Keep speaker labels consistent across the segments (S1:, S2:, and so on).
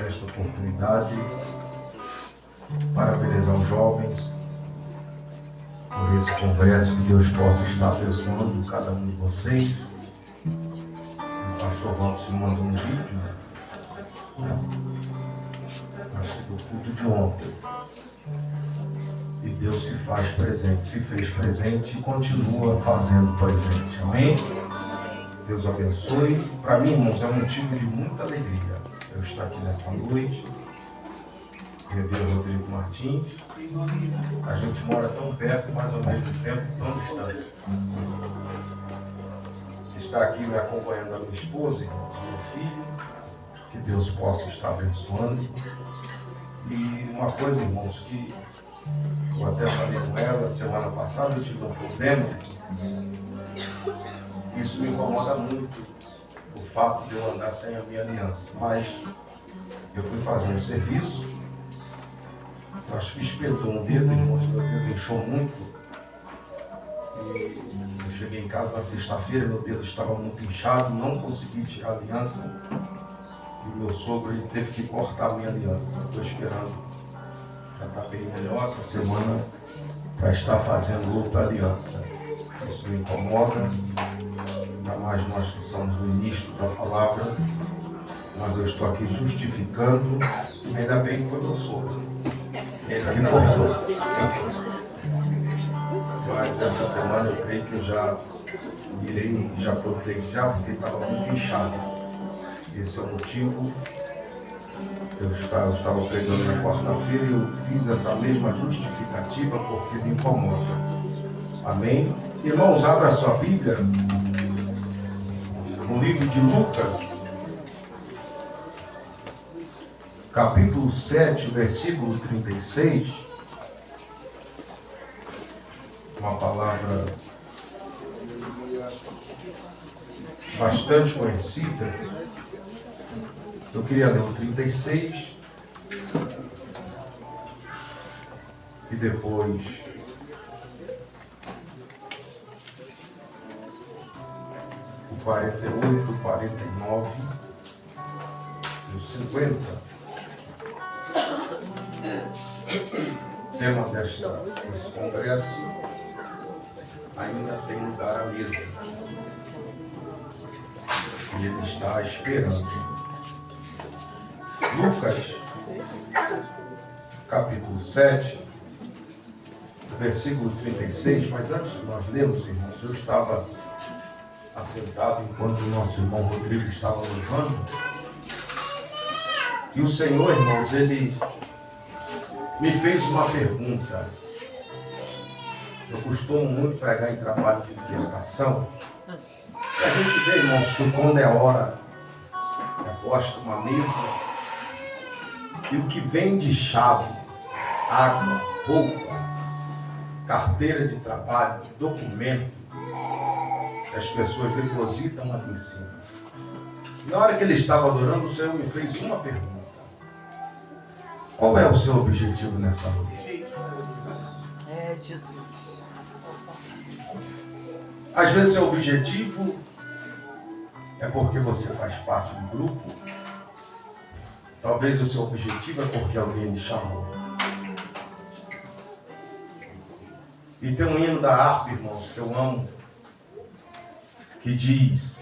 S1: esta oportunidade, parabenizar os jovens por esse congresso, que Deus possa estar abençoando cada um de vocês. O pastor Robson mandou um vídeo, acho que do culto de ontem. E Deus se faz presente, se fez presente e continua fazendo presente. Amém? Deus abençoe. Para mim, irmãos, é um motivo de muita alegria eu estar aqui nessa noite. Rever Rodrigo Martins. A gente mora tão perto, mas ao mesmo tempo tão distante. Está aqui me acompanhando a minha esposa, irmãos, meu filho. Que Deus possa estar abençoando. E uma coisa, irmãos, que eu até falei com ela semana passada, eu tive um problema. Isso me incomoda muito, o fato de eu andar sem a minha aliança. Mas eu fui fazer um serviço, acho que espetou um dedo, irmãos, meu dedo inchou muito. E eu cheguei em casa na sexta-feira, meu dedo estava muito inchado, não consegui tirar a aliança. E meu sogro ele teve que cortar a minha aliança. Estou esperando, já está bem melhor essa semana, para estar fazendo outra aliança. Isso me incomoda. Ainda mais nós que somos no início da palavra, mas eu estou aqui justificando, e ainda bem que foi meu sogro. Ele me cortou. Mas essa semana eu creio que eu já irei já providenciar, porque estava muito inchado. Esse é o motivo. Eu estava pregando na quarta-feira e eu fiz essa mesma justificativa porque me incomoda. Amém? Irmãos, abra a sua Bíblia no livro de Lucas, capítulo 7, versículo 36, uma palavra bastante conhecida. Eu queria ler o 36 e depois o 48, o 49 e o 50. O tema desse congresso: ainda tem lugar à mesa. E ele está esperando. Lucas, capítulo 7, versículo 36. Mas antes de nós lermos, irmãos, eu estava assentado enquanto o nosso irmão Rodrigo estava louvando. E o Senhor, irmãos, ele me fez uma pergunta. Eu costumo muito pregar em trabalho de libertação. E a gente vê, irmãos, que quando é hora, é posta uma mesa, e o que vem de chave, água, roupa, carteira de trabalho, documento, as pessoas depositam ali em cima. Na hora que ele estava adorando, o Senhor me fez uma pergunta: qual é o seu objetivo nessa noite? Às vezes seu objetivo é porque você faz parte do grupo. Talvez o seu objetivo é porque alguém lhe chamou. E tem um hino da harpa, irmãos, que eu amo, que diz: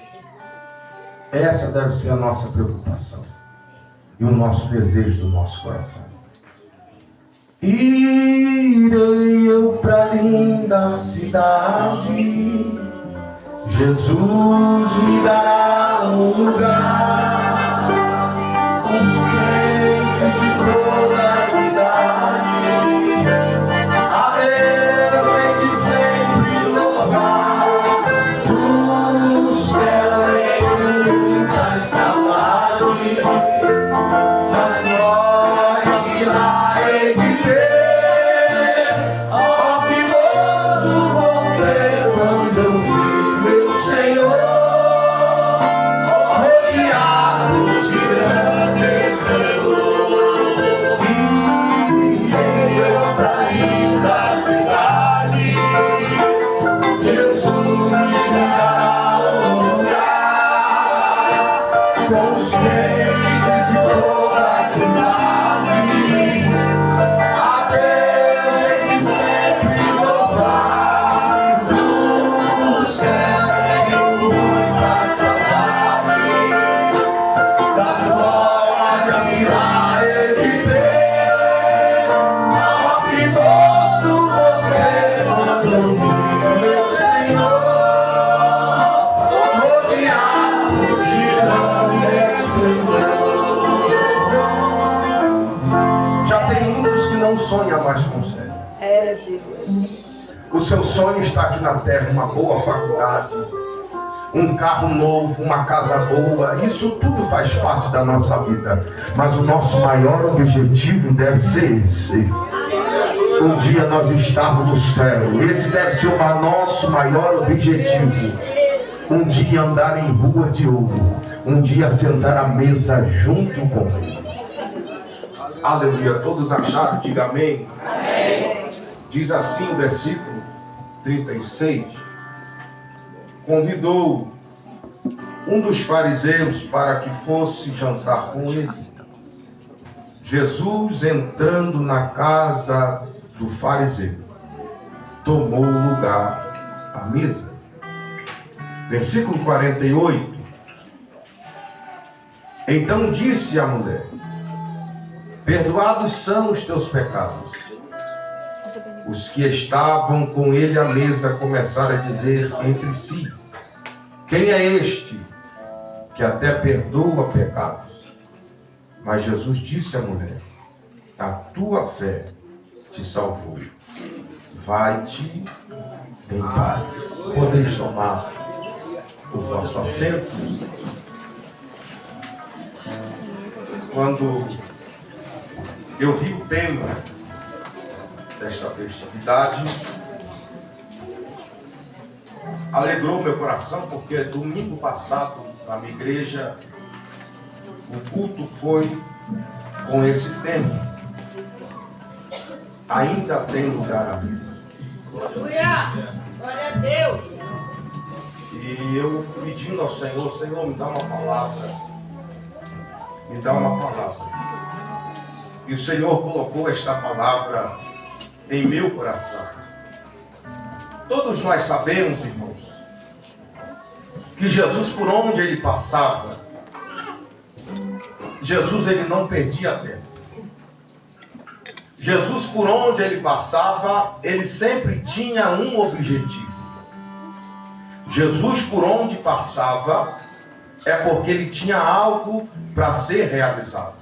S1: essa deve ser a nossa preocupação e o nosso desejo do nosso coração. Irei eu pra linda cidade, Jesus me dará um lugar, consciente de toda a cidade, a Deus hei de sempre louvar, do céu hei muita saudade, das glórias que lá hei de ter, ó que gozo vou ter quando eu vi meu Senhor rodeado consegue.
S2: Deus.
S1: O seu sonho está aqui na terra, uma boa faculdade, um carro novo, uma casa boa, isso tudo faz parte da nossa vida. Mas o nosso maior objetivo deve ser esse. Um dia nós estarmos no céu. Esse deve ser o nosso maior objetivo. Um dia andar em rua de ouro. Um dia sentar à mesa junto com Ele. Aleluia. Todos acharam? Diga amém.
S2: Amém.
S1: Diz assim o versículo 36. Convidou um dos fariseus para que fosse jantar com ele. Jesus, entrando na casa do fariseu, tomou lugar à mesa. Versículo 48. Então disse a mulher: perdoados são os teus pecados. Os que estavam com ele à mesa começaram a dizer entre si: quem é este que até perdoa pecados? Mas Jesus disse à mulher: a tua fé te salvou. Vai-te em paz. Podeis tomar o vosso assento. Quando eu vi o tema desta festividade, alegrou meu coração, porque domingo passado, na minha igreja, o culto foi com esse tema. Ainda tem lugar à mesa.
S3: Glória a Deus.
S1: E eu pedindo ao Senhor: Senhor, me dá uma palavra. Me dá uma palavra. E o Senhor colocou esta palavra em meu coração. Todos nós sabemos, irmãos, que Jesus, por onde ele passava, Jesus ele não perdia tempo. Jesus, por onde ele passava, ele sempre tinha um objetivo. Jesus, por onde passava, é porque ele tinha algo para ser realizado.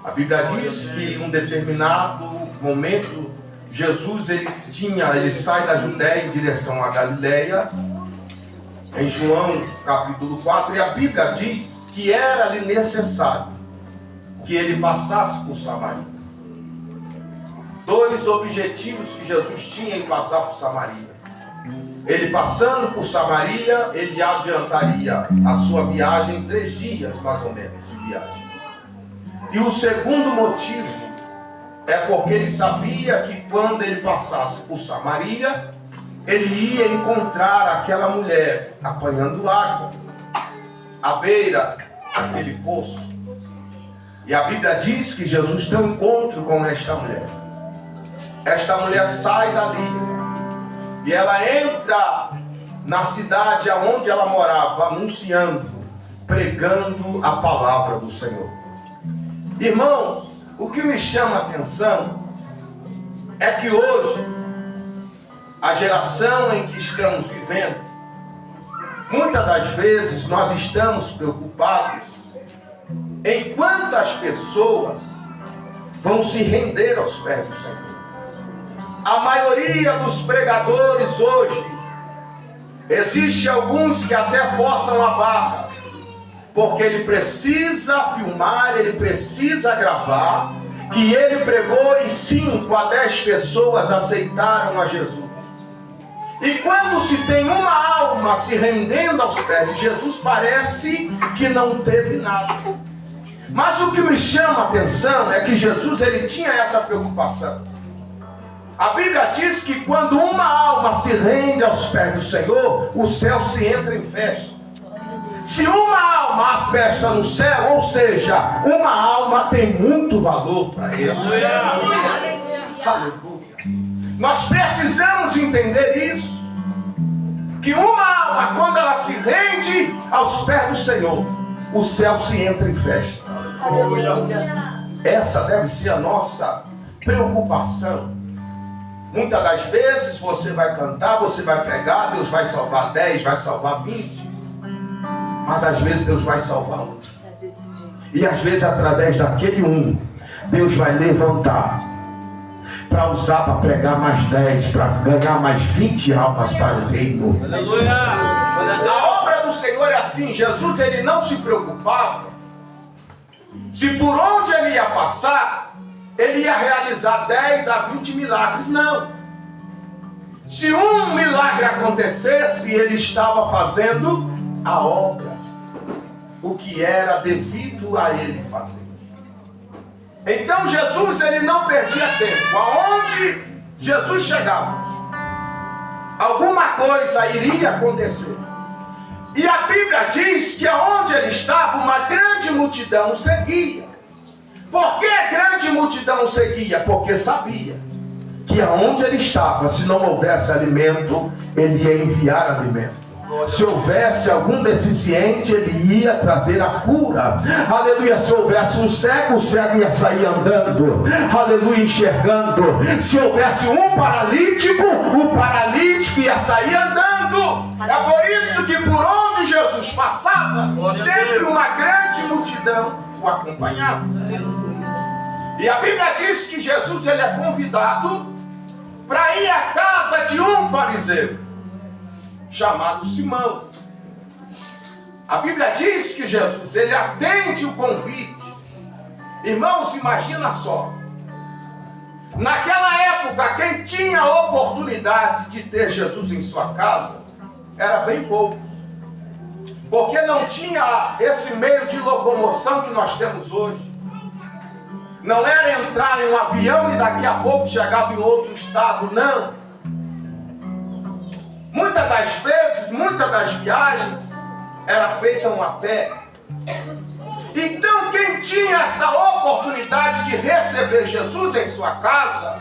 S1: A Bíblia diz que em um determinado momento, Jesus ele sai da Judéia em direção à Galileia, em João capítulo 4, e a Bíblia diz que era-lhe necessário que ele passasse por Samaria. Dois objetivos que Jesus tinha em passar por Samaria. Ele passando por Samaria, ele adiantaria a sua viagem 3 dias, mais ou menos, de viagem. E o segundo motivo é porque ele sabia que quando ele passasse por Samaria, ele ia encontrar aquela mulher apanhando água à beira daquele poço. E a Bíblia diz que Jesus tem um encontro com esta mulher. Esta mulher sai dali e ela entra na cidade aonde ela morava, anunciando, pregando a palavra do Senhor. Irmãos, o que me chama a atenção é que hoje, a geração em que estamos vivendo, muitas das vezes nós estamos preocupados em quantas pessoas vão se render aos pés do Senhor. A maioria dos pregadores hoje, existe alguns que até forçam a barra, porque ele precisa filmar, ele precisa gravar, que ele pregou e 5 a 10 pessoas aceitaram a Jesus. E quando se tem uma alma se rendendo aos pés de Jesus, parece que não teve nada. Mas o que me chama a atenção é que Jesus ele tinha essa preocupação. A Bíblia diz que quando uma alma se rende aos pés do Senhor, o céu se entra em festa. Se uma alma há festa no céu, ou seja, uma alma tem muito valor para ele. Aleluia. Nós precisamos entender isso. Que uma alma, quando ela se rende aos pés do Senhor, o céu se entra em festa. Essa deve ser a nossa preocupação. Muitas das vezes você vai cantar, você vai pregar, Deus vai salvar 10, vai salvar 20. Mas às vezes Deus vai salvar um. E às vezes através daquele um, Deus vai levantar para usar para pregar mais 10, para ganhar mais 20 almas para o reino.
S3: Aleluia!
S1: A obra do Senhor é assim. Jesus, ele não se preocupava se por onde ele ia passar, ele ia realizar 10 a 20 milagres. Não. Se um milagre acontecesse, ele estava fazendo a obra, o que era devido a ele fazer. Então Jesus, ele não perdia tempo. Aonde Jesus chegava, alguma coisa iria acontecer. E a Bíblia diz que aonde ele estava, uma grande multidão seguia. Por que grande multidão seguia? Porque sabia que aonde ele estava, se não houvesse alimento, ele ia enviar alimento. Se houvesse algum deficiente, ele ia trazer a cura. Aleluia. Se houvesse um cego, o cego ia sair andando. Aleluia, enxergando. Se houvesse um paralítico, o paralítico ia sair andando. É por isso que por onde Jesus passava, sempre uma grande multidão o acompanhava. E a Bíblia diz que Jesus, ele é convidado para ir à casa de um fariseu chamado Simão. A Bíblia diz que Jesus, ele atende o convite. Irmãos, imagina só. Naquela época, quem tinha a oportunidade de ter Jesus em sua casa era bem poucos. Porque não tinha esse meio de locomoção que nós temos hoje. Não era entrar em um avião e daqui a pouco chegava em outro estado, não. Muitas das vezes, muitas das viagens era feita a pé. Então quem tinha essa oportunidade de receber Jesus em sua casa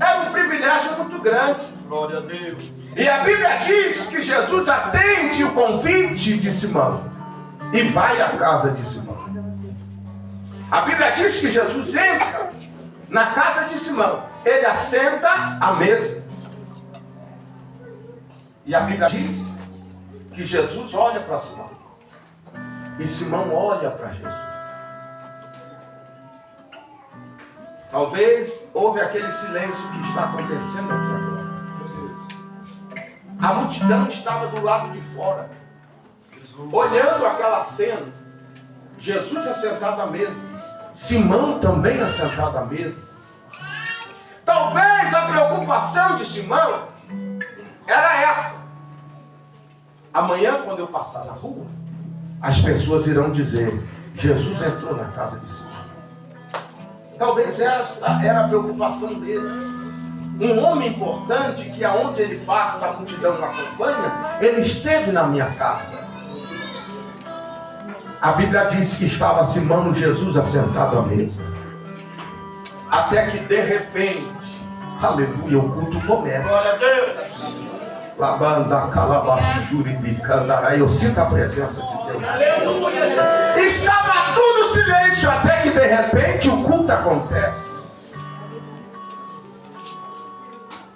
S1: era um privilégio muito grande.
S3: Glória a Deus.
S1: E a Bíblia diz que Jesus atende o convite de Simão e vai à casa de Simão. A Bíblia diz que Jesus entra na casa de Simão, ele assenta à mesa. E a Bíblia diz que Jesus olha para Simão e Simão olha para Jesus. Talvez houve aquele silêncio que está acontecendo aqui agora. A multidão estava do lado de fora, olhando aquela cena. Jesus assentado à mesa, Simão também assentado à mesa. Talvez a preocupação de Simão era essa: amanhã, quando eu passar na rua, as pessoas irão dizer: Jesus entrou na casa de Simão. Talvez esta era a preocupação dele. Um homem importante que aonde ele passa a multidão o acompanha, ele esteve na minha casa. A Bíblia diz que estava Simão e Jesus assentado à mesa. Até que de repente, aleluia, o culto começa.
S3: Glória a Deus.
S1: Labanda, calabachuri, bicandarai. Eu sinto a presença de Deus.
S3: Aleluia.
S1: Estava tudo silêncio, até que de repente o culto acontece.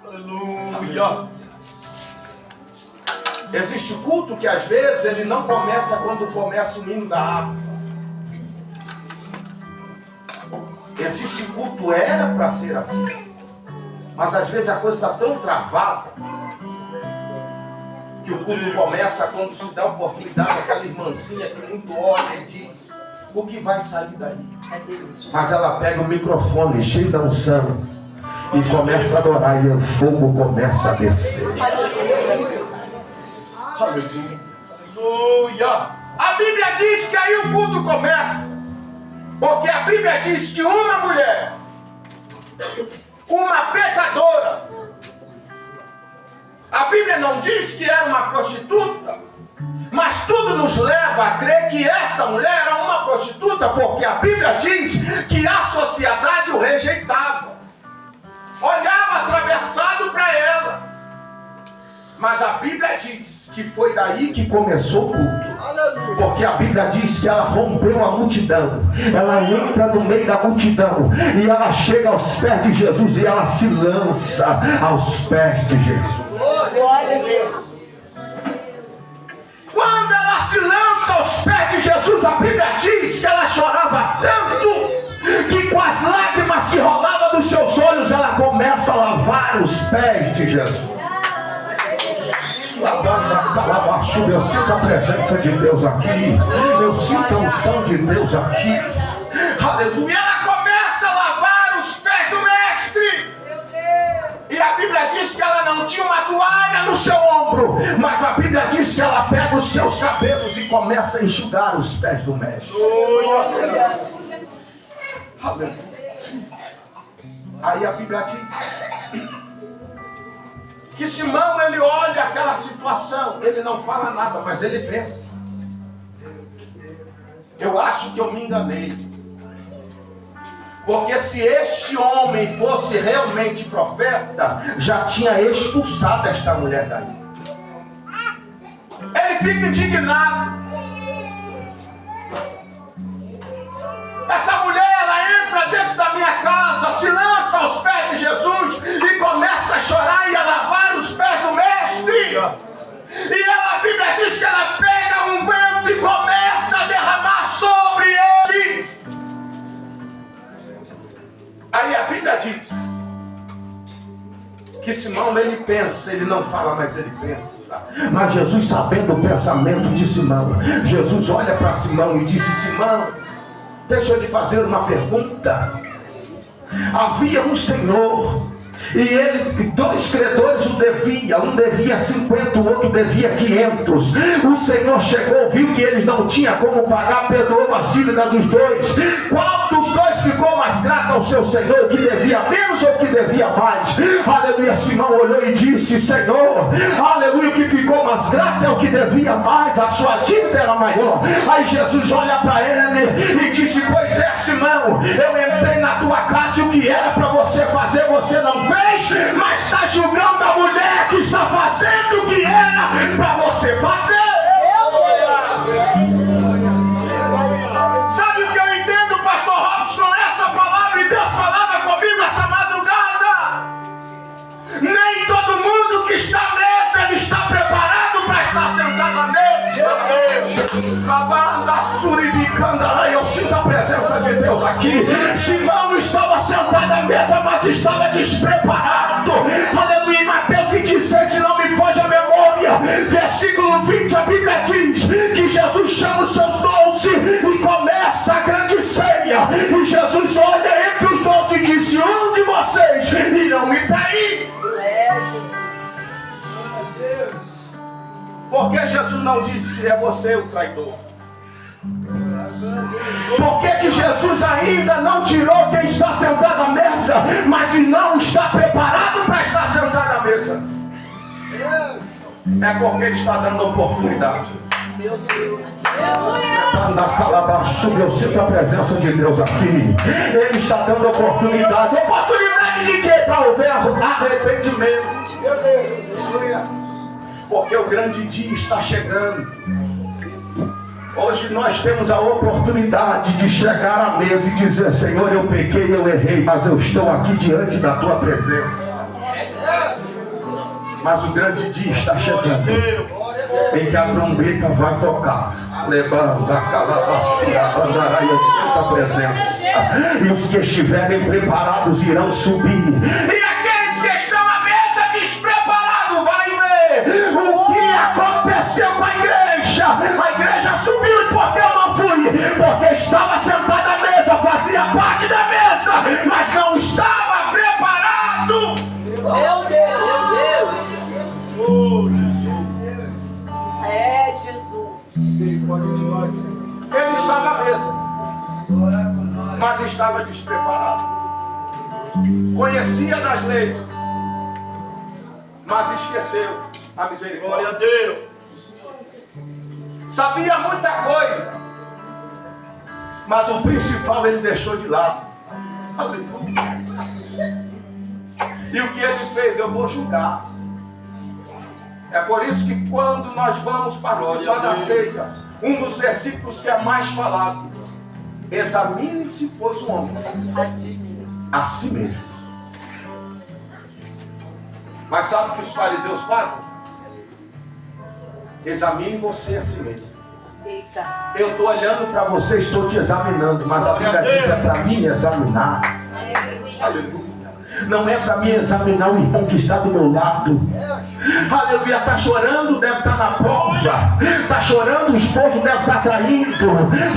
S3: Aleluia.
S1: Existe culto que às vezes ele não começa quando começa o hino da harpa. Existe culto, era para ser assim. Mas às vezes a coisa está tão travada que o culto começa quando se dá a oportunidade àquela irmãzinha que muito ora e diz: o que vai sair daí? Mas ela pega o microfone cheio da unção e começa a adorar, e o fogo começa a descer.
S3: Aleluia.
S1: A Bíblia diz que aí o culto começa, porque a Bíblia diz que uma mulher, uma pecadora, a Bíblia não diz que era uma prostituta, mas tudo nos leva a crer que essa mulher era uma prostituta, porque a Bíblia diz que a sociedade o rejeitava, olhava atravessado para ela. Mas a Bíblia diz que foi daí que começou o culto, porque a Bíblia diz que ela rompeu a multidão, ela entra no meio da multidão e ela chega aos pés de Jesus e ela se lança aos pés de Jesus.
S2: Glória a Deus.
S1: Quando ela se lança aos pés de Jesus, a Bíblia diz que ela chorava tanto que com as lágrimas que rolavam dos seus lavar os pés de Jesus. Eu sinto a presença de Deus aqui. Eu sinto a unção de Deus aqui. Aleluia. Ela começa a lavar os pés do mestre. E a Bíblia diz que ela não tinha uma toalha no seu ombro, mas a Bíblia diz que ela pega os seus cabelos e começa a enxugar os pés do mestre. Aleluia. Aí a Bíblia diz que Simão, ele olha aquela situação, ele não fala nada, mas ele pensa. Eu acho que eu me enganei. Porque se este homem fosse realmente profeta, já tinha expulsado esta mulher daí. Ele fica indignado. Essa mulher, ela entra dentro da minha casa, se lança aos pés de Jesus e começa a chorar e a lavar os pés do mestre. E ela, a Bíblia diz que ela pega um vento e começa a derramar sobre ele. Aí a Bíblia diz que Simão, ele pensa, ele não fala, mas ele pensa. Mas Jesus, sabendo o pensamento de Simão, Jesus olha para Simão e disse: Simão, deixa eu lhe fazer uma pergunta. Havia um senhor, e ele, 2 credores o devia. Um devia 50, o outro devia 500. O Senhor chegou, viu que eles não tinham como pagar, perdoou as dívidas dos 2. Qual dos 2 ficou mais grato ao seu Senhor? O que devia menos ou o que devia mais? Aleluia. Simão olhou e disse: Senhor, aleluia, o que ficou mais grato é o que devia mais, a sua dívida era maior. Aí Jesus olha para ele e disse: pois é, Simão, eu entrei na tua casa e o que era para você fazer, você não fez, mas está julgando a mulher que está fazendo o que era para você fazer. Sabe o que eu entendo, pastor Robson, essa palavra? E Deus falava comigo essa madrugada. Nem todo mundo que está à mesa, ele está preparado para estar sentado à mesa. Eu sinto a presença de Deus aqui. Simão estava sentado à mesa, mas estava despreparado. Aleluia. Em Mateus 26, se não me foge a memória, versículo 20, a Bíblia diz que Jesus chama os seus 12 e começa a grande ceia. E Jesus olha entre os 12 e disse: um de vocês irão me trair. Por que Jesus não disse: é você o traidor? Por que Jesus ainda não tirou quem está sentado à mesa, mas não está preparado para estar sentado à mesa? É porque ele está dando oportunidade.
S2: Meu Deus.
S1: Eu sinto a presença de Deus aqui. Ele está dando oportunidade. Oportunidade de quê? Para haver arrependimento.
S2: Meu Deus.
S1: Porque o grande dia está chegando. Hoje nós temos a oportunidade de chegar à mesa e dizer: Senhor, eu pequei, eu errei, mas eu estou aqui diante da tua presença. Mas o grande dia está chegando, em que a trombeta vai tocar. Levanta a calabacia, andará, eu sinto a presença. E os que estiverem preparados irão subir. E aqueles que estão à mesa despreparados vai ver o que aconteceu com a igreja. A igreja subiu. E por que eu não fui? Porque estava sentado à mesa, fazia parte da mesa, mas não estava preparado.
S2: Meu Deus.
S3: Oh, Jesus.
S2: É Jesus.
S1: Ele estava à mesa, mas estava despreparado. Conhecia das leis, mas esqueceu a misericórdia.
S3: Glória a Deus.
S1: Sabia muita coisa, mas o principal ele deixou de lado. Aleluia. E o que ele fez? Eu vou julgar. É por isso que quando nós vamos participar da ceia, um dos versículos que é mais falado: examine-se, pois, o homem a si mesmo. Mas sabe o que os fariseus fazem? Examine você a si mesmo.
S2: Eita.
S1: Eu estou olhando para você, estou te examinando, mas a Bíblia diz: é para mim examinar. Aleluia. Não é para me examinar o irmão que está do meu lado. Aleluia, está chorando, deve estar na prova. Está chorando, o esposo deve estar traindo.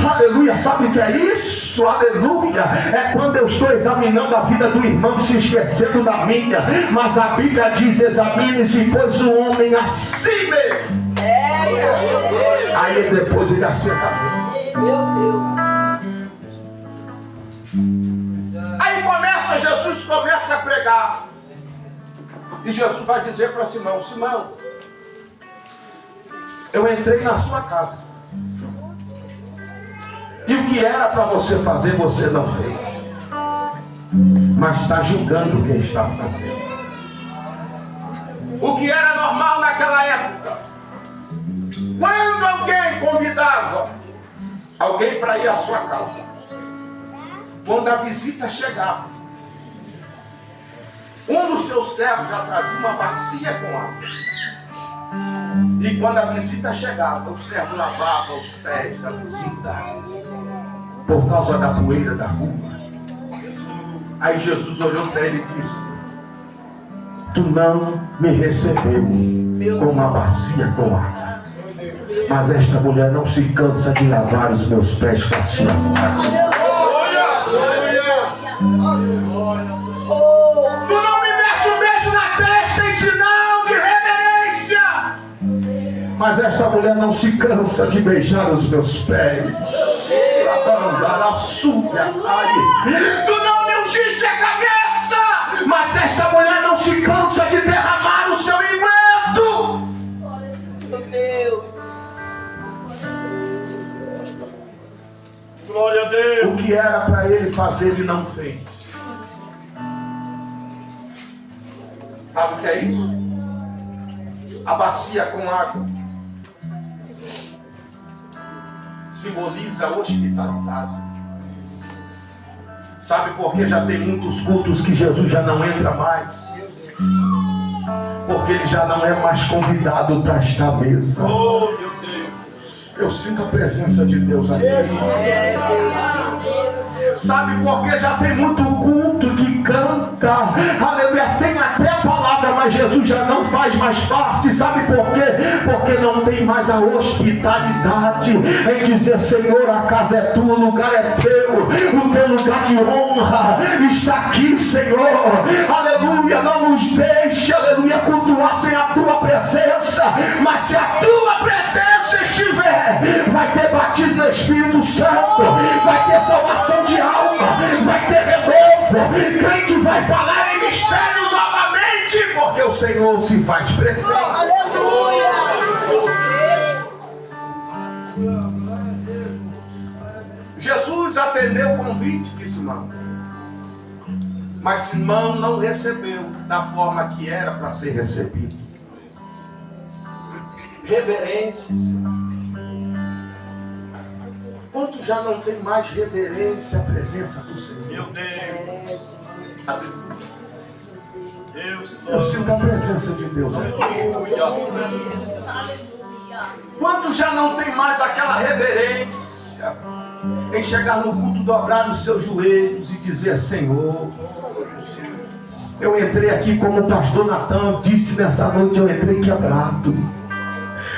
S1: Aleluia, sabe o que é isso? Aleluia, é quando eu estou examinando a vida do irmão, se esquecendo da minha. Mas a Bíblia diz: examine-se, pois o homem assim mesmo. Aí depois ele assenta.
S2: Meu Deus.
S1: Aí Jesus começa a pregar. E Jesus vai dizer para Simão: Simão, eu entrei na sua casa. E o que era para você fazer, você não fez. Mas está julgando quem está fazendo. O que era normal naquela época, quando alguém convidava alguém para ir à sua casa, quando a visita chegava, um dos seus servos já trazia uma bacia com água. E quando a visita chegava, o servo lavava os pés da visita, por causa da poeira da rua. Aí Jesus olhou para ele e disse: tu não me recebeu com uma bacia com água, mas esta mulher não se cansa de lavar os meus pés com a sua mão. Tu não me mete um beijo na testa em sinal de reverência, mas esta mulher não se cansa de beijar os meus pés. Tu não me ungiste a cabeça, mas esta mulher não se cansa de derramar o seu enguento.
S2: Meu Deus.
S3: Glória a Deus.
S1: O que era para ele fazer, ele não fez. Sabe o que é isso? A bacia com água simboliza a hospitalidade. Sabe por que já tem muitos cultos que Jesus já não entra mais? Porque ele já não é mais convidado para esta mesa.
S3: Oh, meu Deus.
S1: Eu sinto a presença de Deus aqui. Sabe por que já tem muito culto que canta, aleluia, tem até a palavra, mas Jesus já não faz mais parte. Sabe por quê? Porque não tem mais a hospitalidade em dizer: Senhor, a casa é tua, o lugar é teu, o teu lugar de honra está aqui, Senhor. Aleluia, não nos deixe, aleluia, cultuar sem a tua presença. Mas se a tua presença estiver, vai ter batido no Espírito Santo, vai ter salvação de alma, vai ter renovo, crente vai falar em mistério novamente, porque o Senhor se faz presente.
S2: Aleluia.
S1: Jesus atendeu o convite de Simão, mas Simão não recebeu da forma que era para ser recebido. Reverência. Quanto já não tem mais reverência à presença do Senhor?
S3: Meu Deus. Deus.
S1: Eu sinto a presença de Deus aqui. Quanto já não tem mais aquela reverência em chegar no culto, dobrar os seus joelhos e dizer: Senhor, eu entrei aqui como o pastor Natan disse nessa noite, eu entrei quebrado,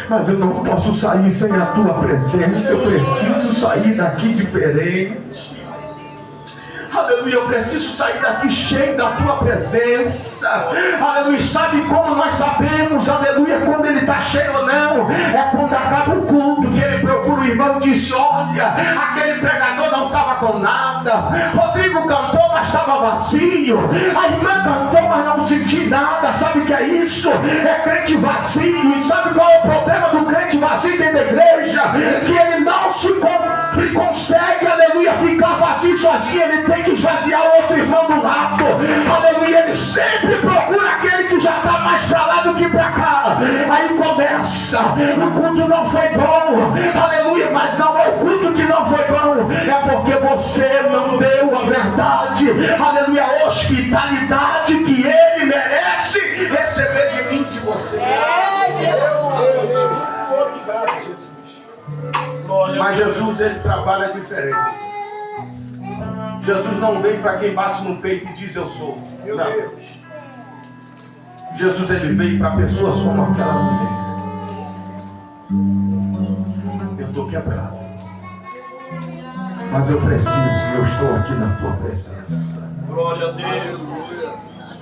S1: mas eu não posso sair sem a tua presença. Eu preciso sair daqui diferente. Aleluia, eu preciso sair daqui cheio da tua presença. Aleluia, sabe como nós sabemos, aleluia, quando ele está cheio ou não? É quando acaba o culto, que ele procura o irmão e disse: olha, aquele pregador não estava com nada, Rodrigo cantou, mas estava vazio, a irmã cantou, mas não senti nada. Sabe o que é isso? É crente vazio. E sabe qual é o problema do crente vazio dentro da igreja? Que ele não se consegue, aleluia, ficar vazio sozinho. Ele tem que esvaziar o outro irmão do lado. Aleluia, ele sempre procura aquele que já está mais para lá do que para cá. Aí começa: o culto não foi bom, aleluia, mas não é o culto que não foi bom, é porque você não deu a verdade, aleluia, a hospitalidade que ele merece receber de mim, de você. Mas Jesus, ele trabalha diferente. Jesus não veio para quem bate no peito e diz eu sou.
S3: Meu
S1: Não.
S3: Deus.
S1: Jesus ele veio para pessoas como aquela mulher. Eu estou quebrado, mas eu preciso e eu estou aqui na tua presença.
S3: Glória a Deus.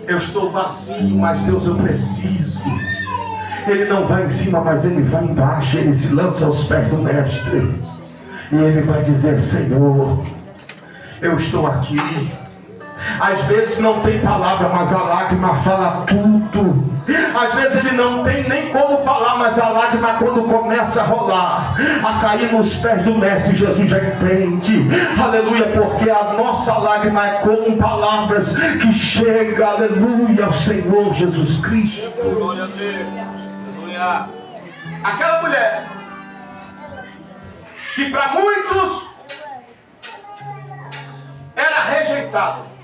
S1: Eu estou vazio, mas Deus eu preciso. Ele não vai em cima, mas ele vai embaixo. Ele se lança aos pés do mestre e ele vai dizer: Senhor, eu estou aqui. Às vezes não tem palavra, mas a lágrima fala tudo. Às vezes ele não tem nem como falar, mas a lágrima, quando começa a rolar, a cair nos pés do mestre, Jesus já entende. Aleluia, porque a nossa lágrima é como palavras que chegam, aleluia, ao Senhor Jesus Cristo.
S3: Glória a Deus. Aleluia.
S1: Aquela mulher que para muitos era rejeitada,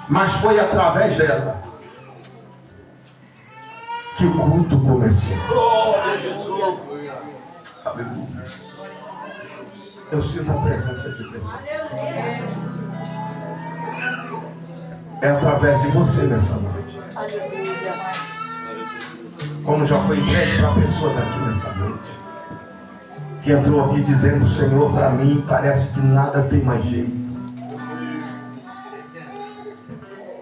S1: mas foi através dela que o culto começou.
S3: Glória a Jesus.
S1: Aleluia. Eu sinto a presença de Deus. É através de você nessa noite.
S2: Aleluia.
S1: Como já foi entregue para pessoas aqui nessa noite, que entrou aqui dizendo: Senhor, para mim parece que nada tem mais jeito.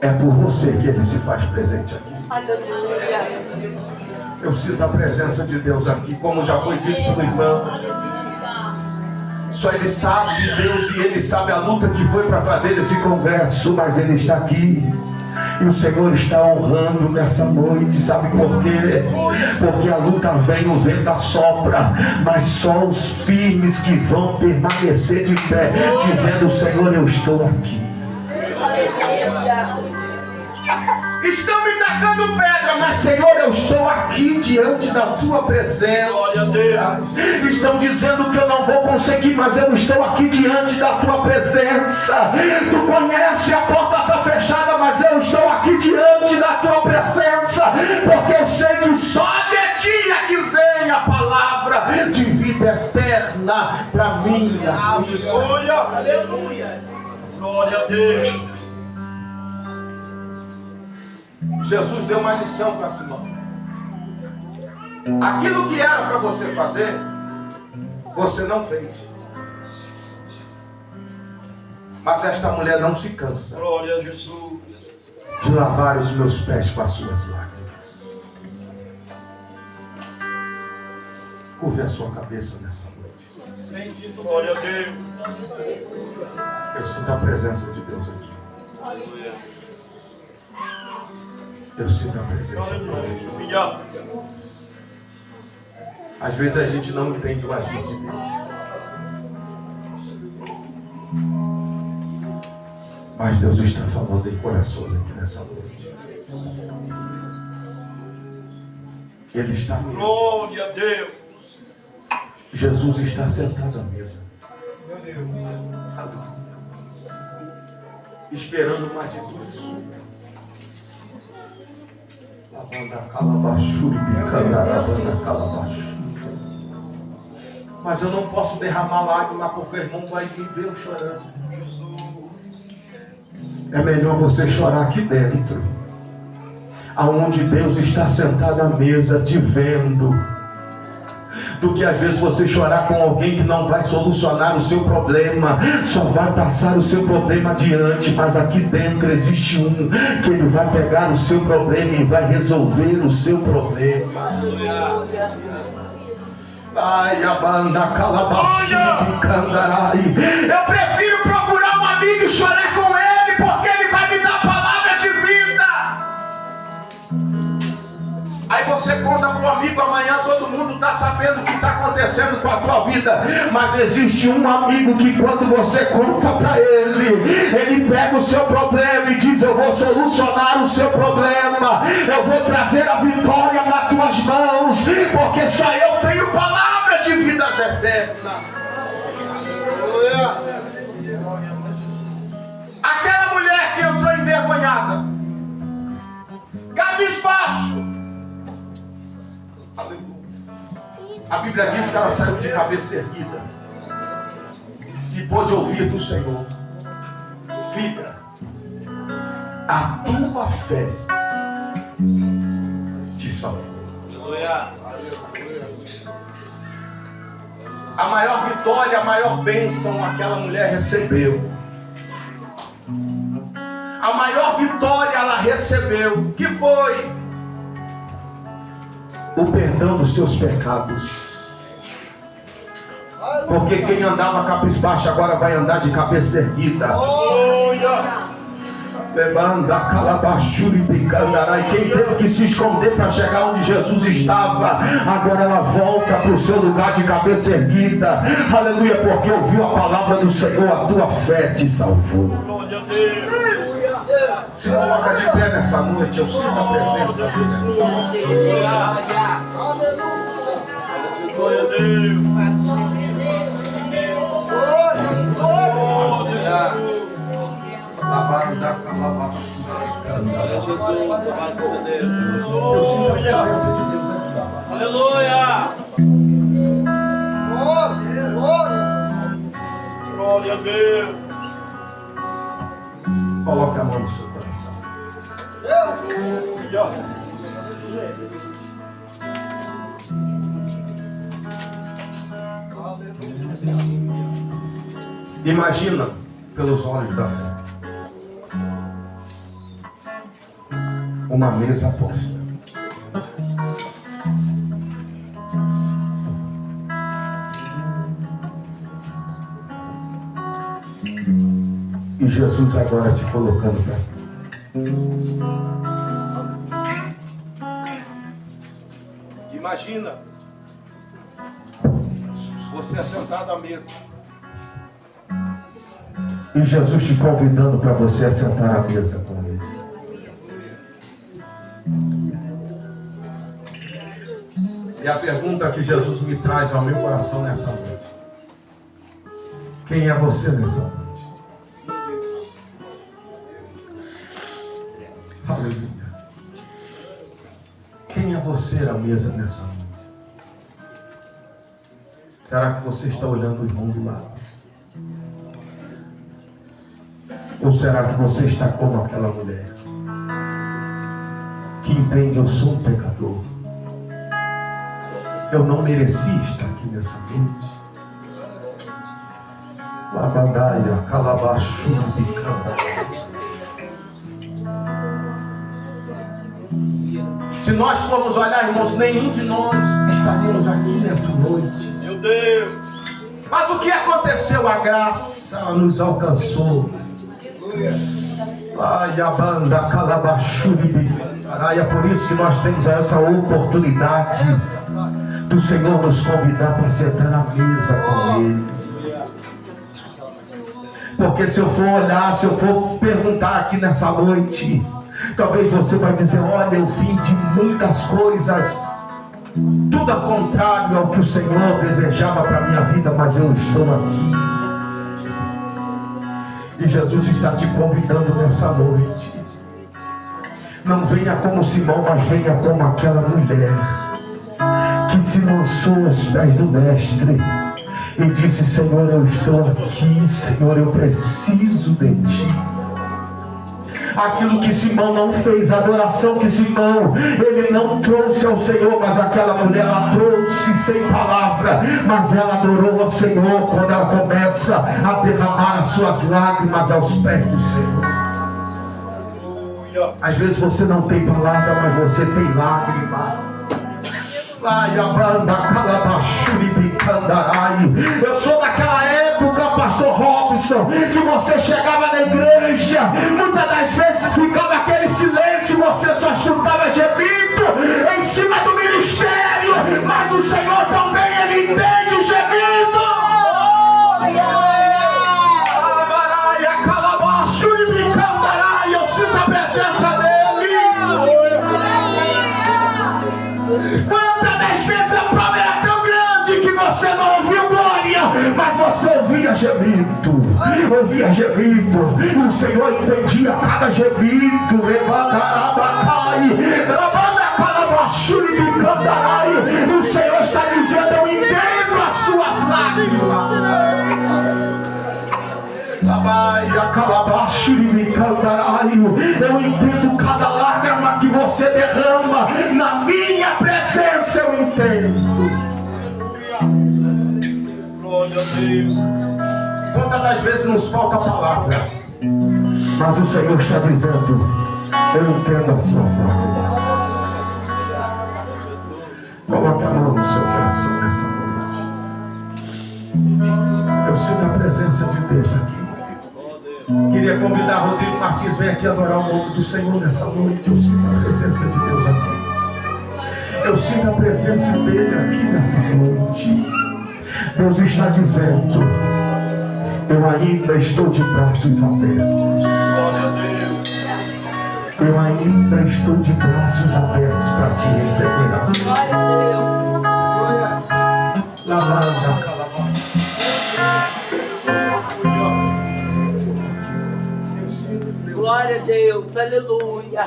S1: É por você que ele se faz presente aqui.
S2: Aleluia.
S1: Eu sinto a presença de Deus aqui, como já foi dito pelo irmão. Só ele sabe de Deus e ele sabe a luta que foi para fazer esse congresso, mas ele está aqui. E o Senhor está honrando nessa noite, sabe por quê? Porque a luta vem, o vento assopra, mas só os firmes que vão permanecer de pé, dizendo: Senhor, eu estou aqui.
S2: Aleluia.
S1: Estão me tacando pedra, mas Senhor, eu estou aqui diante da tua presença.
S3: Glória a Deus.
S1: Estão dizendo que eu não vou conseguir, mas eu estou aqui diante da tua presença. Tu conhece, a porta está fechada, mas eu estou aqui diante da tua presença, porque eu sei que só de ti é que vem a palavra de vida eterna para mim.
S3: Aleluia.
S2: Aleluia.
S3: Glória a Deus.
S1: Jesus deu uma lição para Simão. Aquilo que era para você fazer, você não fez. Mas esta mulher não se cansa
S3: Glória a Jesus.
S1: de lavar os meus pés com as suas lágrimas. Curve a sua cabeça nessa noite.
S3: Bendito. Glória a Deus.
S1: Eu sinto a presença de Deus aqui.
S3: Aleluia.
S1: Eu sinto a presença de Deus.
S3: Aleluia.
S1: Às vezes a gente não entende o agir de Deus. Mas Deus está falando em corações aqui nessa noite. Ele está aqui.
S3: Glória a Deus.
S1: Jesus está sentado à mesa.
S3: Meu Deus.
S1: Esperando uma atitude sua. Lavanda calabachuri, bicandarabanda calabachuri. Mas eu não posso derramar lágrima porque o irmão vai me ver eu chorando. É melhor você chorar aqui dentro, aonde Deus está sentado à mesa te vendo, do que às vezes você chorar com alguém que não vai solucionar o seu problema, só vai passar o seu problema adiante. Mas aqui dentro existe um que ele vai pegar o seu problema e vai resolver o seu problema. Ai, a banda calabaçu, candarai. Eu prefiro procurar um amigo e chorar com ele, porque ele vai me dar palavra de vida. Aí você conta para o amigo, amanhã todo mundo está sabendo o que está acontecendo com a tua vida. Mas existe um amigo que quando você conta para ele pega o seu problema e diz: eu vou solucionar o seu problema, eu vou trazer a vitória nas tuas mãos, porque só eu tenho palavra de vidas eternas. Aquela mulher que entrou envergonhada, cabisbaixo, a Bíblia diz que ela saiu de cabeça erguida e pôde ouvir do Senhor. Filha, a tua fé te salvou. A maior vitória, a maior bênção aquela mulher recebeu. A maior vitória ela recebeu, que foi o perdão dos seus pecados. Porque quem andava cabisbaixo agora vai andar de cabeça erguida. Levanta, calabachuri, picandará. E quem teve que se esconder para chegar onde Jesus estava, agora ela volta para o seu lugar de cabeça erguida. Aleluia, porque ouviu a palavra do Senhor, a tua fé te salvou. Se coloca de pé nessa noite, eu sinto a presença dele.
S3: Glória a Deus.
S1: Eu sinto a presença de Deus aqui.
S3: Aleluia. Glória a Deus.
S1: Coloque a mão no seu coração. Imagina pelos olhos da fé uma mesa posta. E Jesus agora te colocando para imagina você sentado à mesa e Jesus te convidando para você sentar à mesa com Ele. E a pergunta que Jesus me traz ao meu coração nessa noite: quem é você nessa noite? Aleluia. Quem é você à mesa nessa noite? Será que você está olhando o irmão do lado? Ou será que você está como aquela mulher que entende: eu sou um pecador, eu não mereci estar aqui nessa noite? Labandaia, calabachu, bicanda. Se nós formos olhar, irmãos, nenhum de nós estaríamos aqui nessa noite.
S3: Meu Deus.
S1: Mas o que aconteceu? A graça nos alcançou. Ai, a banda calabachuri. É por isso que nós temos essa oportunidade do Senhor nos convidar para sentar à mesa com Ele. Porque se eu for olhar, se eu for perguntar aqui nessa noite, talvez você vai dizer: olha, eu vim de muitas coisas, tudo ao contrário ao que o Senhor desejava para a minha vida, mas eu estou aqui. E Jesus está te convidando nessa noite. Não venha como Simão, mas venha como aquela mulher que se lançou aos pés do Mestre e disse: Senhor, eu estou aqui, Senhor, eu preciso de Ti. Aquilo que Simão não fez, a adoração que Simão, ele não trouxe ao Senhor, mas aquela mulher, ela trouxe sem palavra, mas ela adorou ao Senhor quando ela começa a derramar as suas lágrimas aos pés do Senhor. Às vezes você não tem palavra, mas você tem lágrima. Ai, a banda calabachuri bicandarai. Eu sou daquela época, pastor Robson, que você chegava na igreja, muitas das vezes ficava aquele silêncio, você só escutava gemido em cima do ministério, mas o Senhor também, Ele entende o gemido. Calabachuri bicandarai. Eu sinto a presença dEle. Quantas das vezes a prova era tão grande que você não ouviu glória, mas você ouvia gemido, ouvia gemido, e o Senhor entendia cada gemido. E o Senhor está dizendo: eu entendo as suas lágrimas. Eu entendo cada lágrima que você derrama na minha presença, eu entendo.
S3: Glória a Deus.
S1: Quantas das vezes nos falta palavra, mas o Senhor está dizendo: eu entendo as suas lágrimas. Coloque a mão no seu coração nessa noite. Eu sinto a presença de Deus aqui. Queria convidar Rodrigo Martins, vem aqui adorar o nome do Senhor nessa noite. Eu sinto a presença de Deus aqui. Eu sinto a presença dele aqui nessa noite. Deus está dizendo: eu ainda estou de braços abertos.
S3: Glória a Deus.
S1: Eu ainda estou de braços abertos para te receber.
S2: Glória a Deus.
S1: Lavanda.
S2: Glória a Deus. Aleluia.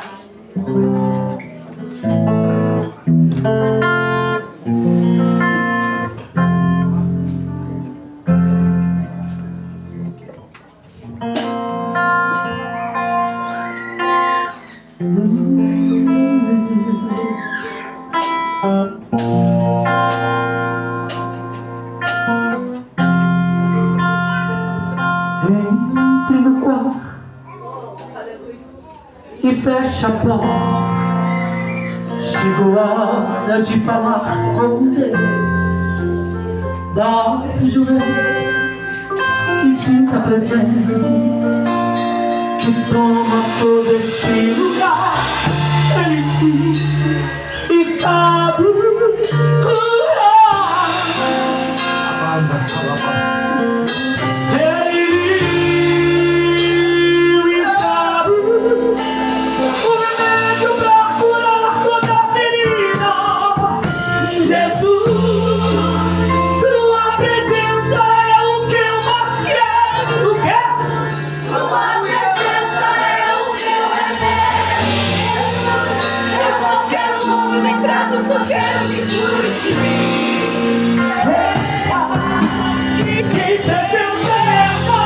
S4: Entre no quarto e fecha a porta. Chegou a hora de falar com Deus. Dá o joelho e sinta a presença que toma todo este lugar. Ele vive e sabe curar.
S5: Só quero me curtir.
S4: Que presença é essa?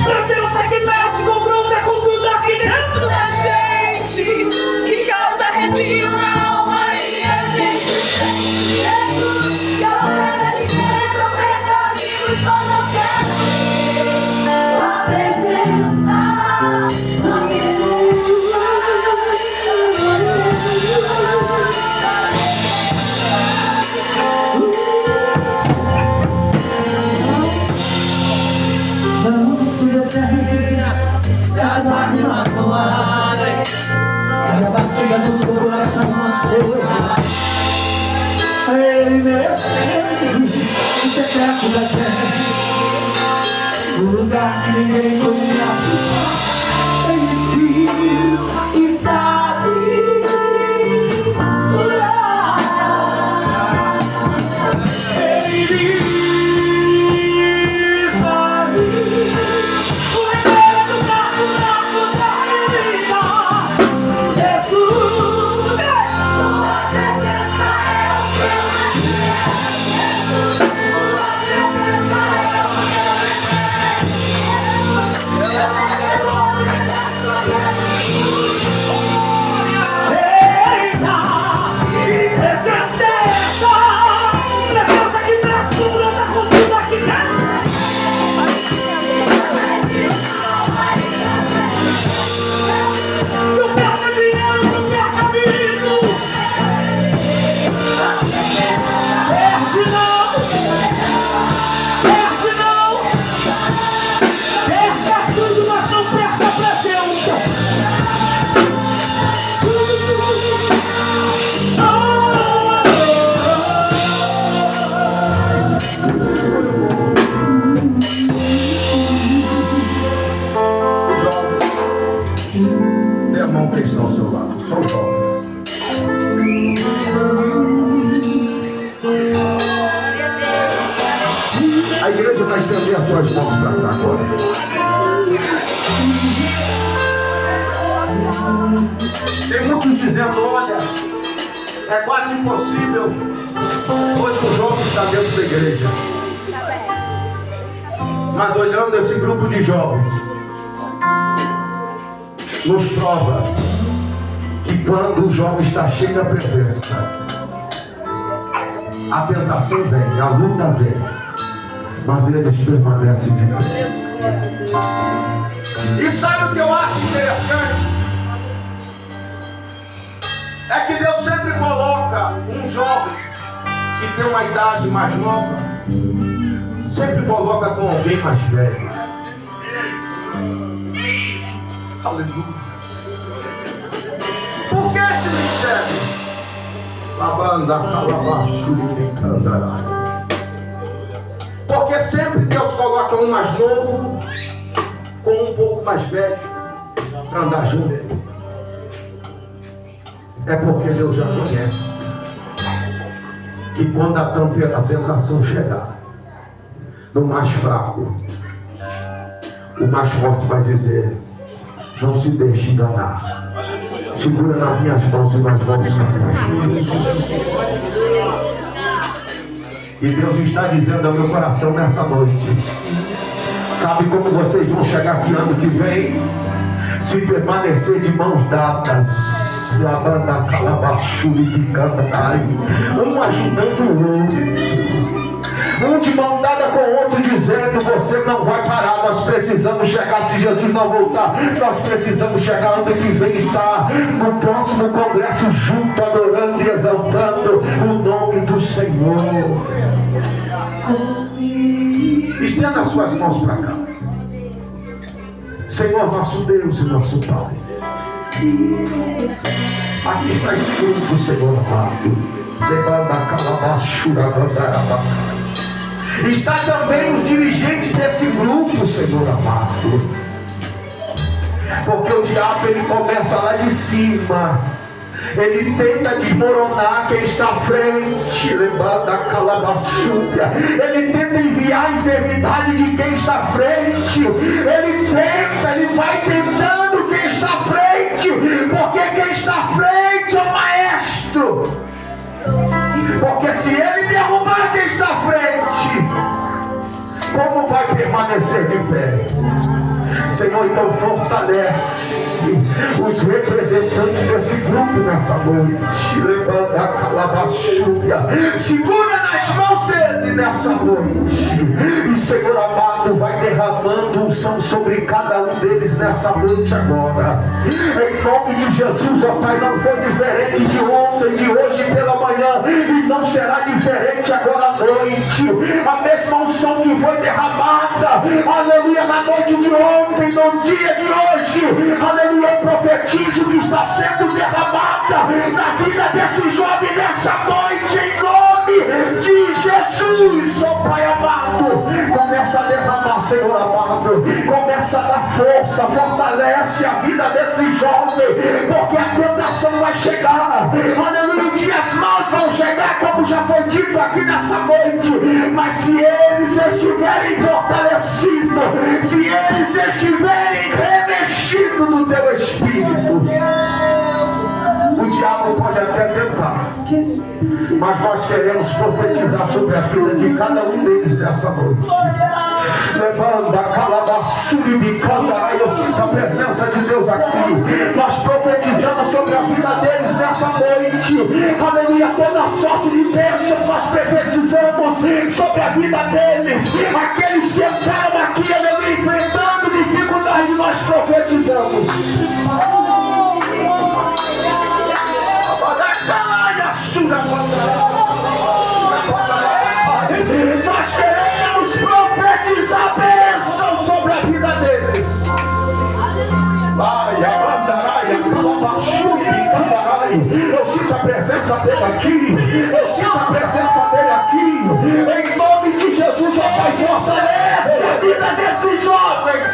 S4: Presença que mexe, confronta com tudo aqui dentro
S5: Da gente, que causa arrepio na alma e a gente sente medo. E agora ele quer pegar amigos, só não quero a presença.
S4: Não se detenha, se as lágrimas rolarem, e a batida no seu coração não chega. Ele mexe o secreto da gente, o lugar que ninguém conhece. Ele viu e sabe curar. Ele viu.
S1: Dê a mão para eles ao seu lado, só os jovens. A igreja vai estender as suas mãos para cá agora. Tem muitos dizendo: olha, é quase impossível. Hoje o jovem está dentro da igreja. Mas olhando esse grupo de jovens, nos prova que quando o jovem está cheio da presença, a tentação vem, a luta vem, mas eles permanecem de pé. E sabe o que eu acho interessante? É que Deus sempre coloca um jovem que tem uma idade mais nova, sempre coloca com alguém mais velho. Aleluia. Por que esse mistério? Lavanda, calabaço, candará. Porque sempre Deus coloca um mais novo com um pouco mais velho para andar junto. É porque Deus já conhece que quando a tentação chegar no mais fraco, o mais forte vai dizer: não se deixe enganar. Segura nas minhas mãos e nós vamos caminhar juntos. E Deus está dizendo ao meu coração nessa noite: sabe como vocês vão chegar aqui ano que vem? Se permanecer de mãos dadas, lavanda, calabachuri, picandai, um ajudando o outro. Um de mão dada com o outro, dizendo: você não vai parar, nós precisamos chegar. Se Jesus não voltar, nós precisamos chegar ano que vem, estar no próximo congresso junto, adorando e exaltando o nome do Senhor. Estenda as suas mãos para cá. Senhor, nosso Deus e nosso Pai, aqui está escrito o Senhor amado. Está também os dirigentes desse grupo, Senhor amado. Porque o diabo, ele começa lá de cima. Ele tenta desmoronar quem está à frente. Levanta a calabachúria. Ele tenta enviar a enfermidade de quem está à frente. Ele vai tentando quem está à frente. Porque quem está à frente é o maestro. Porque se ele derrubar quem está à frente, como vai permanecer de pé? Senhor, então fortalece os representantes desse grupo nessa noite. Levanta a calabachúria. Segura nas mãos dele nessa noite. E Senhor amado, vai derramando unção sobre cada um deles nessa noite agora. Em nome de Jesus, ó Pai, não foi diferente de ontem, de hoje pela manhã, e não será diferente agora à noite. A mesma unção que foi derramada, aleluia, na noite de ontem, no dia de hoje, aleluia, eu profetizo que está sendo derramada na vida desse jovem nessa noite, em nome de Jesus. Ó Pai amado, começa a derramar, Senhor amado, começa a dar força, fortalece a vida desse jovem, porque a tentação vai chegar, aleluia, dias maus vão chegar, como já foi dito aqui nessa noite, mas se eles estiverem fortalecidos, se eles estiverem revestidos no teu espírito, o diabo pode até tentar, mas nós queremos profetizar sobre a vida de cada um deles nessa noite. Levanta, calabaçuri, bicandarai, eu sinto a presença de Deus aqui. Nós profetizamos sobre a vida deles nessa noite. Aleluia, toda sorte de bênção nós profetizamos sobre a vida deles. Aqueles que entraram aqui, aleluia, enfrentando dificuldade, nós profetizamos. Nós queremos profetizar bênção sobre a vida deles. Eu sinto a presença dele aqui. Eu sinto a presença dele aqui. Em nome de Jesus, ó Pai, fortalece a vida desses jovens.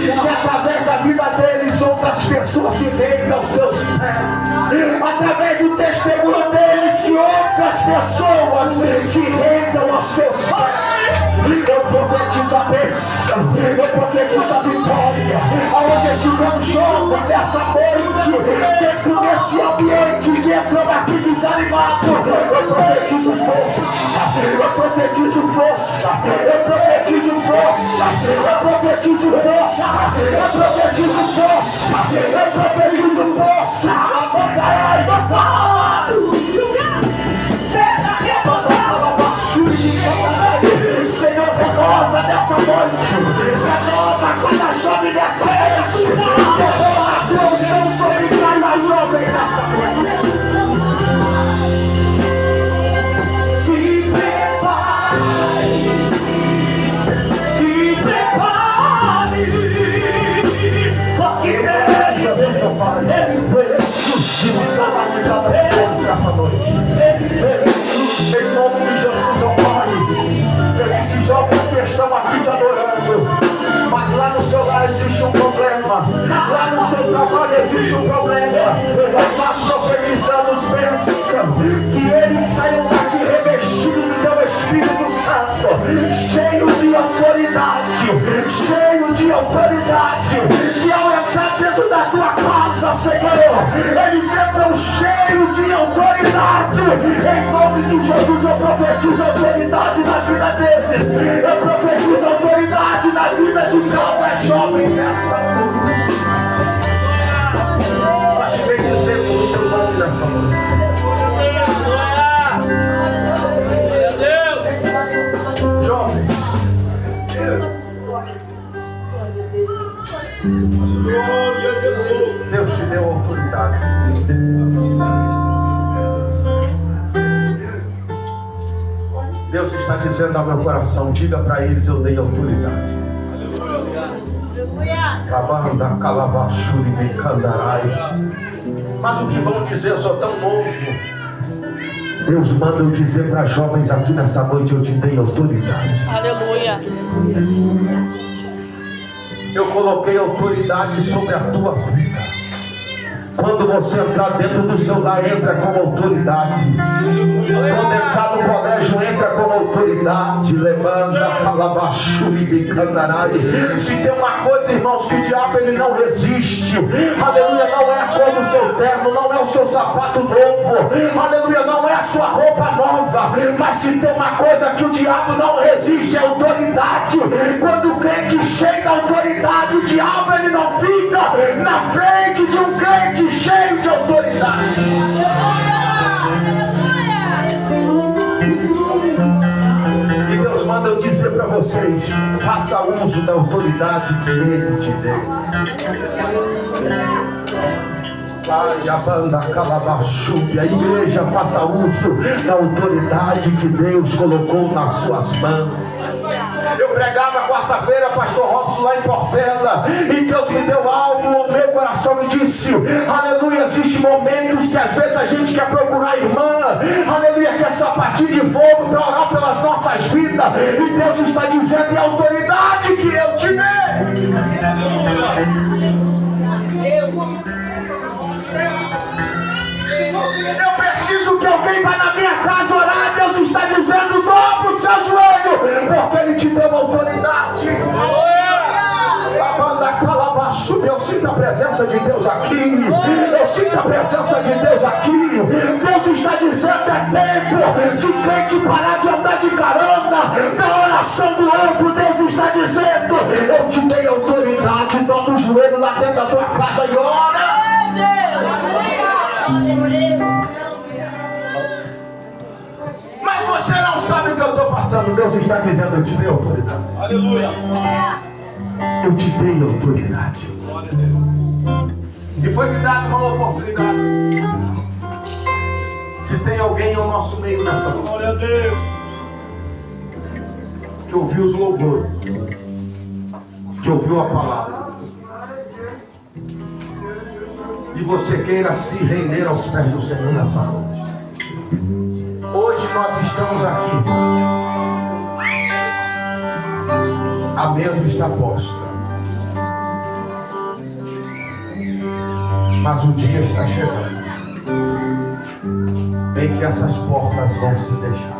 S1: Que através da vida deles outras pessoas se rendem aos seus pés. Através do testemunho deles, que outras pessoas se rendam aos seus pés. Eu profetizo a bênção, eu profetizo a vitória. Aonde estiver um jovem,
S6: nova nessa noite, dentro desse ambiente que entrou aqui desanimado. Eu profetizo força, eu profetizo força, eu profetizo força, eu profetizo força, eu profetizo força, eu profetizo força. Amandarás do falo. Senhor, renova nessa noite, renova cada jovem dessa noite, renova a tua unção sobre cada jovem dessa noite. Se prepare, porque ele veio desencarnar de cada povo nessa noite. Ele veio, em nome de Jesus, ó Pai. Esses jovens que estão aqui te adorando, mas lá no seu lar existe um problema, lá no seu trabalho existe um problema. Mas profetizando os bênçãos, que eles saiam daqui revestidos do teu Espírito Santo, cheio de autoridade, que ao entrar dentro da tua casa, Senhor, eles entram cheios de autoridade. Em nome de Jesus eu profetizo autoridade na vida deles, eu profetizo autoridade na vida de cada jovem nessa noite. Nós bendizemos o teu nome nessa noite. Jovens, Deus te deu autoridade. Deus está dizendo ao meu coração, diga para eles, eu dei autoridade. Cabanda, calabachuri, mecandarai. Mas o que vão dizer, eu sou tão novo. Deus manda eu dizer para jovens aqui nessa noite, eu te dei autoridade.
S5: Aleluia.
S6: Eu coloquei autoridade sobre a tua vida. Quando você entrar dentro do seu lar, entra com autoridade. Quando entrar no colégio, entra com autoridade. Levanta, calabachuri, bicandarai. Se tem uma coisa, irmãos, que o diabo ele não resiste. Aleluia, não é a cor do seu terno, não é o seu sapato novo. Aleluia, não é a sua roupa nova. Mas se tem uma coisa que o diabo não resiste, é a autoridade. Quando o crente chega à autoridade, o diabo ele não fica na frente de um crente cheio de autoridade. E Deus manda eu dizer para vocês, faça uso da autoridade que Ele te deu. Pai, a banda calabachube, a igreja faça uso da autoridade que Deus colocou nas suas mãos. Eu pregava quarta-feira, pastor Robson, lá em Portela, e Deus me deu algo no meu coração e disse, aleluia, existem momentos que às vezes a gente quer procurar a irmã, aleluia, quer sapatinho de fogo para orar pelas nossas vidas, e Deus está dizendo, e a autoridade que eu te dei. Eu preciso que alguém vá na minha casa orar. Deus está dizendo, dobra o seu joelho, porque Ele te deu autoridade. A banda calabachube, eu sinto a presença de Deus aqui. Eu sinto a presença de Deus aqui. Deus está dizendo, é tempo de crente parar de andar de carona na oração do outro. Deus está dizendo, eu te dei autoridade. Dobra o joelho lá dentro da tua casa e ora. Mas você não sabe o que eu estou passando. Deus está dizendo, eu te dei autoridade.
S3: Aleluia.
S6: Eu te dei autoridade. E foi me dada uma oportunidade. Se tem alguém ao nosso meio nessa noite,
S3: Glória a Deus.
S6: que ouviu os louvores, que ouviu a palavra, e você queira se render aos pés do Senhor nessa noite, hoje nós estamos aqui, a mesa está posta, mas o dia está chegando em que essas portas vão se fechar.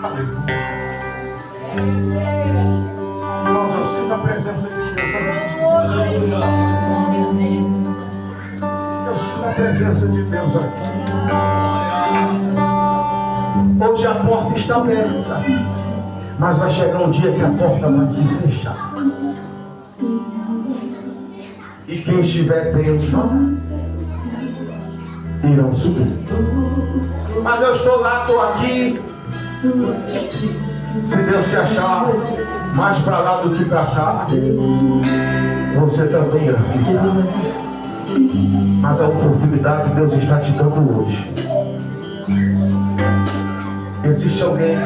S6: Aleluia. Irmãos, eu sinto a presença de Deus aqui. Deus aqui. Hoje a porta está aberta, mas vai chegar um dia que a porta vai se fechar. E quem estiver dentro irão subir. Mas eu estou lá, estou aqui. Se Deus te achar mais para lá do que para cá, você também irá ficar. Mas a oportunidade Deus está te dando hoje. Existe alguém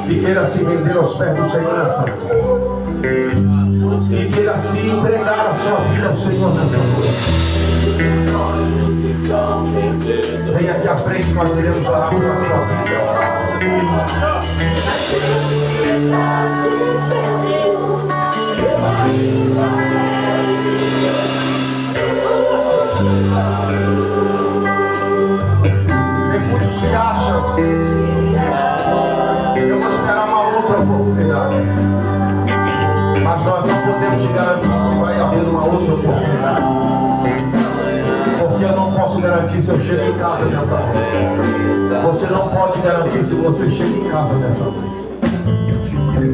S6: que queira se render aos pés do Senhor nessa noite, e queira se entregar a sua vida ao Senhor nessa noite. Vem aqui à frente, nós iremos orar por a tua vida. Tem muitos que acham que eu vou esperar uma outra oportunidade, mas nós não podemos te garantir se vai haver uma outra oportunidade, porque eu não posso garantir se eu chego em casa nessa noite. Você não pode garantir se você chega em casa nessa noite.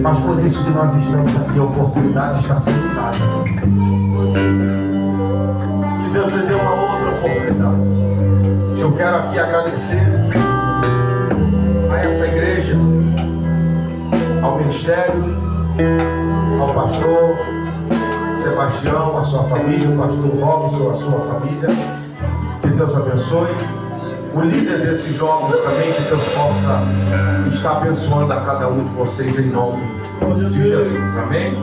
S6: Mas por isso que nós estamos aqui, a oportunidade está sendo dada. Que Deus lhe dê uma outra oportunidade. Eu quero aqui agradecer a essa igreja, ao ministério, ao pastor Sebastião, a sua família, o pastor Robson, a sua família. Que Deus abençoe. O líder desses jovens também, que Deus possa estar abençoando a cada um de vocês em nome de Jesus. Amém?